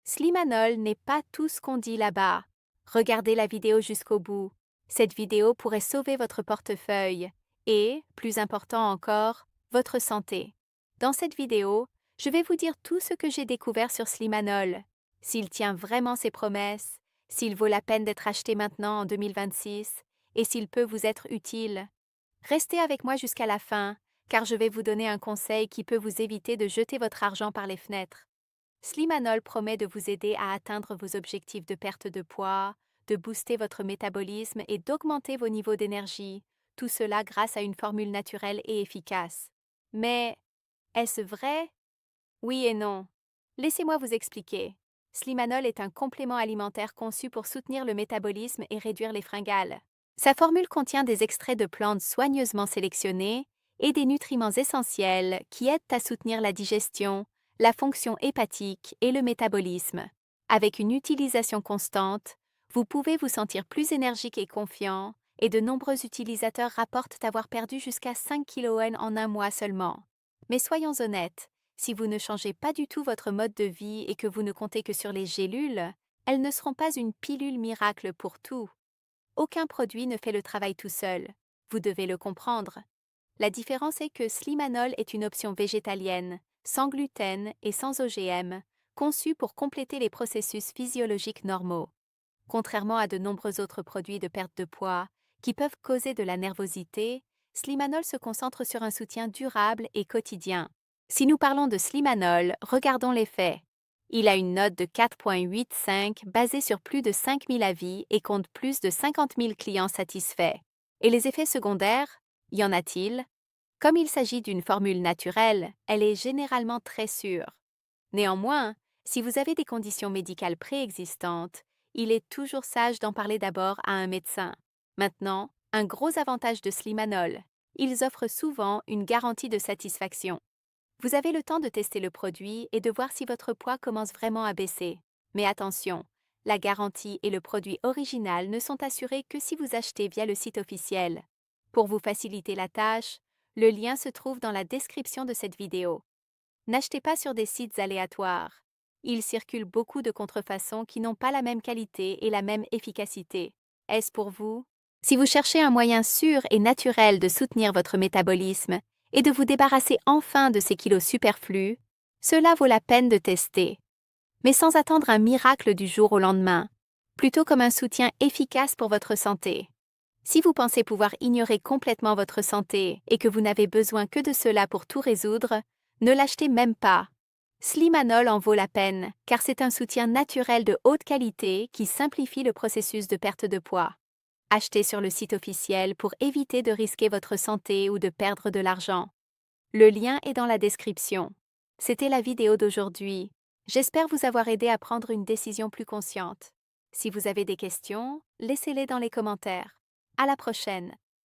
Slimanol n'est pas tout ce qu'on dit là-bas. Regardez la vidéo jusqu'au bout. Cette vidéo pourrait sauver votre portefeuille et, plus important encore, votre santé. Dans cette vidéo, je vais vous dire tout ce que j'ai découvert sur Slimanol, s'il tient vraiment ses promesses, s'il vaut la peine d'être acheté maintenant en 2026 et s'il peut vous être utile. Restez avec moi jusqu'à la fin, car je vais vous donner un conseil qui peut vous éviter de jeter votre argent par les fenêtres. Slimanol promet de vous aider à atteindre vos objectifs de perte de poids, de booster votre métabolisme et d'augmenter vos niveaux d'énergie, tout cela grâce à une formule naturelle et efficace. Mais est-ce vrai? Oui et non. Laissez-moi vous expliquer. Slimanol est un complément alimentaire conçu pour soutenir le métabolisme et réduire les fringales. Sa formule contient des extraits de plantes soigneusement sélectionnés et des nutriments essentiels qui aident à soutenir la digestion, la fonction hépatique et le métabolisme. Avec une utilisation constante, vous pouvez vous sentir plus énergique et confiant, et de nombreux utilisateurs rapportent avoir perdu jusqu'à 5 kg en un mois seulement. Mais soyons honnêtes, si vous ne changez pas du tout votre mode de vie et que vous ne comptez que sur les gélules, elles ne seront pas une pilule miracle pour tout. Aucun produit ne fait le travail tout seul. Vous devez le comprendre. La différence est que Slimanol est une option végétalienne, sans gluten et sans OGM, conçue pour compléter les processus physiologiques normaux. Contrairement à de nombreux autres produits de perte de poids qui peuvent causer de la nervosité, Slimanol se concentre sur un soutien durable et quotidien. Si nous parlons de Slimanol, regardons les faits. Il a une note de 4,85 basée sur plus de 5000 avis et compte plus de 50 000 clients satisfaits. Et les effets secondaires? Y en a-t-il? Comme il s'agit d'une formule naturelle, elle est généralement très sûre. Néanmoins, si vous avez des conditions médicales préexistantes, il est toujours sage d'en parler d'abord à un médecin. Maintenant, un gros avantage de Slimanol. Ils offrent souvent une garantie de satisfaction. Vous avez le temps de tester le produit et de voir si votre poids commence vraiment à baisser. Mais attention, la garantie et le produit original ne sont assurés que si vous achetez via le site officiel. Pour vous faciliter la tâche, le lien se trouve dans la description de cette vidéo. N'achetez pas sur des sites aléatoires. Il circule beaucoup de contrefaçons qui n'ont pas la même qualité et la même efficacité. Est-ce pour vous? Si vous cherchez un moyen sûr et naturel de soutenir votre métabolisme et de vous débarrasser enfin de ces kilos superflus, cela vaut la peine de tester. Mais sans attendre un miracle du jour au lendemain, plutôt comme un soutien efficace pour votre santé. Si vous pensez pouvoir ignorer complètement votre santé et que vous n'avez besoin que de cela pour tout résoudre, ne l'achetez même pas. Slimanol en vaut la peine, car c'est un soutien naturel de haute qualité qui simplifie le processus de perte de poids. Achetez sur le site officiel pour éviter de risquer votre santé ou de perdre de l'argent. Le lien est dans la description. C'était la vidéo d'aujourd'hui. J'espère vous avoir aidé à prendre une décision plus consciente. Si vous avez des questions, laissez-les dans les commentaires. À la prochaine!